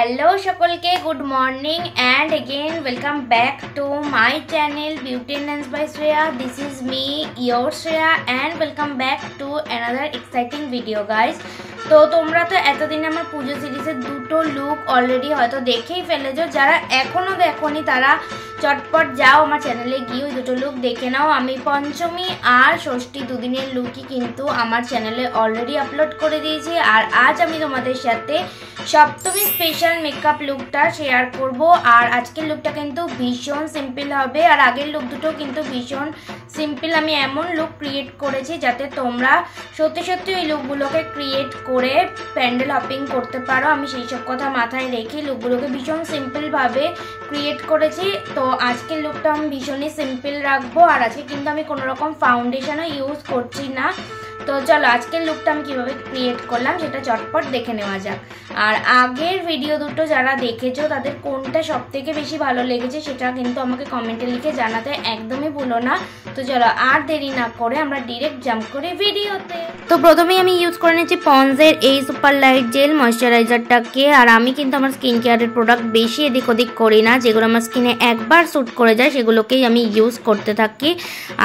Hello सकल के good morning and again welcome back to my channel beauty and by Shreya. This is me your Shreya and welcome back to another exciting video guys. तो তোমরা তো এতদিন আমার পুজো সিরিজের দুটো লুক অলরেডি হয়তো দেখেই ফেলেছো। যারা এখনো দেখোনি তারা চটপট যাও আমার চ্যানেলে গিয়ে ওই দুটো লুক দেখে নাও। আমি পঞ্চমী আর ষষ্ঠী দুদিনের লুকই কিন্তু আমার চ্যানেলে অলরেডি আপলোড করে দিয়েছি। আর আজ আমি তোমাদের সাথে সপ্তমী স্পেশাল মেকআপ লুকটা শেয়ার করব। আর আজকের লুকটা কিন্তু ভীষণ সিম্পল হবে, আর আগের লুক দুটো কিন্তু ভীষণ সিম্পল। আমি এমন লুক ক্রিয়েট করেছি যাতে তোমরা সত্যি সত্যি ওই লুকগুলোকে ক্রিয়েট করে প্যান্ডেল হপিং করতে পারো। আমি সেই সব কথা মাথায় রেখে লুকগুলোকে ভীষণ সিম্পলভাবে ক্রিয়েট করেছি। তো আজকের লুকটা আমি ভীষণই সিম্পল রাখবো। আর আজকে কিন্তু আমি কোনো রকম ফাউন্ডেশনও ইউজ করছি না। তো চলো আজকের লুকটা আমি কীভাবে ক্রিয়েট করলাম সেটা চটপট দেখে নেওয়া যাক। আর আগের ভিডিও দুটো যারা দেখেছো তাদের কোনটা সবথেকে বেশি ভালো লেগেছে সেটা কিন্তু আমাকে কমেন্টে লিখে জানাতে একদমই ভুলো না। তো চলো আর দেরি না করে আমরা ডিরেক্ট জাম্প করি ভিডিওতে। তো প্রথমেই আমি ইউজ করে নিচ্ছি পন্ডসের এই সুপার লাইট জেল ময়শ্চারাইজারটাকে। আর আমি কিন্তু আমার স্কিন কেয়ারের প্রোডাক্ট বেশি এদিক ওদিক করি না, যেগুলো আমার স্কিনে একবার শ্যুট করে যায় সেগুলোকেই আমি ইউজ করতে থাকি।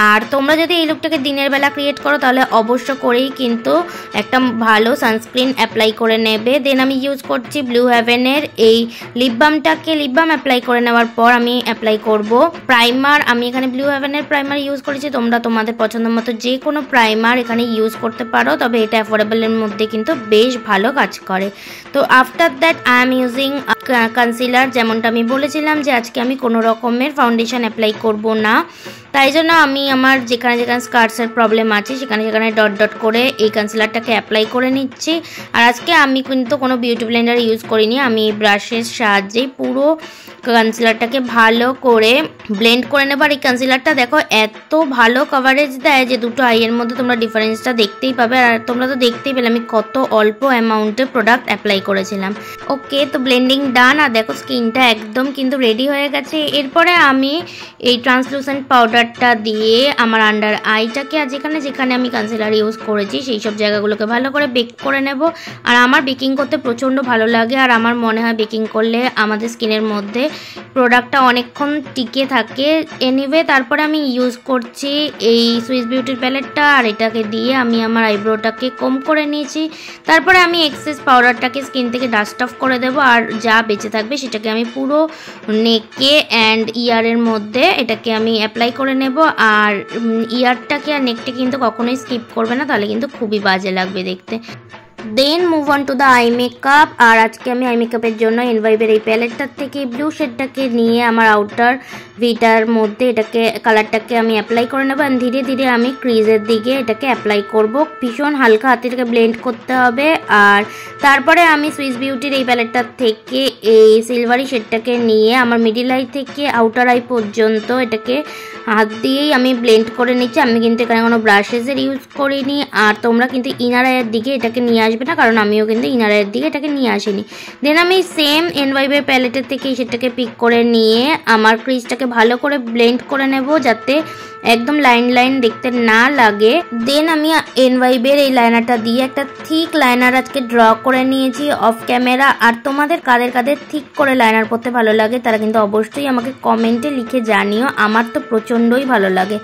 আর তোমরা যদি এই লুকটাকে দিনের বেলা ক্রিয়েট করো তাহলে অবশ্য করেই কিন্তু একটা ভালো সানস্ক্রিন অ্যাপ্লাই করে নেবে। দেন আমি ইউজ করছি ব্লু হেভেনের এই লিপ বামটাকে। লিপ বাম অ্যাপ্লাই করে নেওয়ার পর আমি অ্যাপ্লাই করব প্রাইমার। আমি এখানে ব্লু হেভেনের প্রাইমার ইউজ করেছি, তোমরা তোমাদের পছন্দ মতো যে কোনো প্রাইমার এখানে ইউজ করতে পারো, তবে এটা অ্যাফোর্ডেবলের মধ্যে কিন্তু বেশ ভালো কাজ করে। তো after that I am using concealer. যেমনটা আমি বলেছিলাম যে আজকে আমি কোনো রকমের ফাউন্ডেশন অ্যাপ্লাই করব না, তাই জন্য আমি আমার যেখানে যেখানে স্কার্টসের প্রবলেম আছে সেখানে সেখানে ডট ডট করে এই কনসিলারটাকে অ্যাপ্লাই করে নিচ্ছি। আর আজকে আমি কিন্তু কোনো বিউটি ব্লেন্ডার ইউজ করিনি, আমি ব্রাশের সাহায্যেই পুরো কনসিলারটাকে ভালো করে ব্লেন্ড করে নেব। আর এই কনসিলারটা দেখো এত ভালো কভারেজ দেয় যে দুটো আইয়ের মধ্যে তোমরা ডিফারেন্সটা দেখতেই পাবে। আর তোমরা তো দেখতেই পেলে আমি কত অল্প অ্যামাউন্টে প্রোডাক্ট অ্যাপ্লাই করেছিলাম। ওকে, তো ব্লেন্ডিং ডান। আর দেখো স্কিনটা একদম কিন্তু রেডি হয়ে গেছে। এরপরে আমি এই ট্রান্সলুসেন্ট পাউডারটা দিয়ে আমার আন্ডার আইটাকে আর যেখানে যেখানে আমি কনসিলার ইউজ করেছি সেই সব জায়গাগুলোকে ভালো করে বেক করে নেব। আর আমার বেকিং করতে প্রচণ্ড ভালো লাগে, আর আমার মনে হয় বেকিং করলে আমাদের স্কিনের মধ্যে প্রোডাক্টটা অনেকক্ষণ টিকে থাকে। এনিওয়ে তারপরে আমি ইউজ করছি এই সুইস বিউটির প্যালেটটা, আর এটাকে দিয়ে আমি আমার আইব্রোটাকে কম করে নিয়েছি। তারপরে আমি এক্সেস পাউডারটাকে স্কিন থেকে ডাস্ট অফ করে দেব, আর যা বেঁচে থাকবে সেটাকে আমি পুরো নেকে অ্যান্ড ইয়ারের মধ্যে এটাকে আমি অ্যাপ্লাই করে নেব। আর ইয়ারটাকে আর নেকটা কিন্তু কখনোই স্কিপ করবে না, তাহলে কিন্তু খুবই বাজে লাগবে দেখতে। Then move on to the eye makeup. আর আজকে আমি আই মেকআপের জন্য এনভাইবের এই প্যালেটটার থেকে ব্লু শেডটাকে নিয়ে আমার আউটার ভিটার মধ্যে এটাকে কালারটাকে আমি অ্যাপ্লাই করে নেবো। ধীরে ধীরে আমি ক্রিজের দিকে এটাকে অ্যাপ্লাই করব, ভীষণ হালকা হাতে এটাকে ব্লেন্ড করতে হবে। আর তারপরে আমি সুইস বিউটির এই প্যালেটটার থেকে এই সিলভারি শেডটাকে নিয়ে আমার মিডিল আই থেকে আউটার আই পর্যন্ত এটাকে হাত দিয়েই আমি ব্লেন্ড করে নিচ্ছি। আমি কিন্তু এখানে কোনো ব্রাশেসের ইউজ করিনি। আর তোমরা কিন্তু ইনার আইয়ের দিকে এটাকে নিয়ে আসবে না, কারণ আমিও কিন্তু ইনার আইয়ের দিকে এটাকে নিয়ে আসিনি। দেন আমি সেম এনভাইবের প্যালেটের থেকে সেটাকে পিক করে নিয়ে আমার ক্রিজটাকে ভালো করে ব্লেন্ড করে নেব যাতে একদম লাইন লাইন দেখতে না লাগে। দেন আমি এনভাইবের এই লাইনারটা দিয়ে একটা থিক লাইনার আজকে ড্র করে নিয়েছি অফ ক্যামেরা। আর তোমাদের কাদের কাদের থিক করে লাইনার পরতে ভালো লাগে তারা কিন্তু অবশ্যই আমাকে কমেন্টে লিখে জানিও, আমার তো প্রচণ্ডই ভালো লাগে।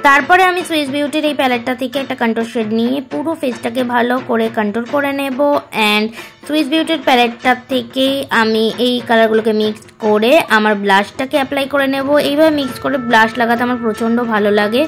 তারপরে আমি সুইস বিউটির এই প্যালেটটা থেকে একটা কন্ট্রোল শেড নিয়ে পুরো ফেসটাকে ভালো করে কন্ট্রোল করে নেব। অ্যান্ড সুইস বিউটির প্যালেটটা থেকেই আমি এই কালারগুলোকে মিক্স করে আমার ব্লাশটাকে অ্যাপ্লাই করে নেব। এইভাবে মিক্স করে ব্লাশ লাগাতে আমার প্রচণ্ড ভালো লাগে,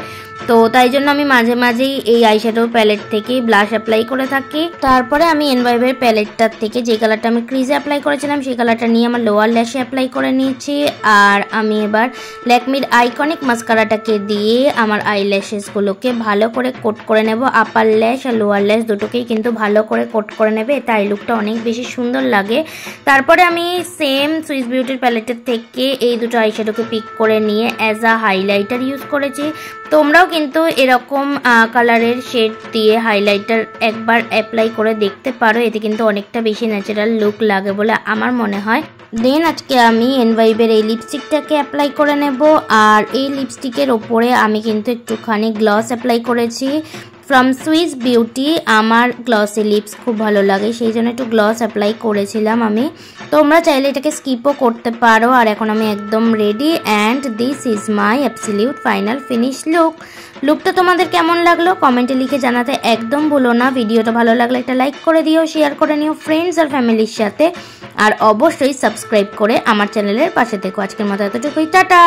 তো তাই জন্য আমি মাঝে মাঝেই এই আইশ্যাডো প্যালেট থেকে ব্লাশ অ্যাপ্লাই করে থাকি। তারপরে আমি এনভাইবের প্যালেটটার থেকে যে কালারটা আমি ক্রিজে অ্যাপ্লাই করেছিলাম সেই কালারটা নিয়ে আমার লোয়ার ল্যাশে অ্যাপ্লাই করে নিয়েছি। আর আমি এবার ল্যাকমির আইকনিক মাস্কারাটাকে দিয়ে আমার আই ল্যাশেসগুলোকে ভালো করে কোট করে নেব। আপার ল্যাশ আর লোয়ার ল্যাশ দুটোকেই কিন্তু ভালো করে কোট করে নেবে, এতে আই লুকটা অনেক বেশি সুন্দর লাগে। তারপরে আমি সেম সুইস বিউটির প্যালেটের থেকে এই দুটো আইশ্যাডোকে পিক করে নিয়ে অ্যাজ আ হাইলাইটার ইউজ করেছি। তোমরাও কিন্তু এরকম কালারের শেড দিয়ে হাইলাইটার একবার অ্যাপ্লাই করে দেখতে পারো, এতে কিন্তু অনেকটা বেশি ন্যাচারাল লুক লাগে বলে আমার মনে হয়। দেন আজকে আমি এনভাইবের এই লিপস্টিকটাকে অ্যাপ্লাই করে নেব। আর এই লিপস্টিকের ওপরে আমি কিন্তু একটুখানি গ্লস অ্যাপ্লাই করেছি। From Swiss beauty. আমার গ্লসি লিপস খুব ভালো লাগে, সেই জন্য একটু গ্লস অ্যাপ্লাই করেছিলাম আমি। তোমরা চাইলে এটাকে স্কিপও করতে পারো। আর এখন আমি একদম ready and this is my absolute final finish লুকটা তোমাদের কেমন লাগলো কমেন্টে লিখে জানাতে একদম ভুলো না। ভিডিওটা ভালো লাগলে একটা লাইক করে দিও, শেয়ার করে নিও ফ্রেন্ডস আর ফ্যামিলির সাথে, আর অবশ্যই সাবস্ক্রাইব করে আমার চ্যানেলের পাশে থেকো। আজকের মতো এতটুকুই, টাটা।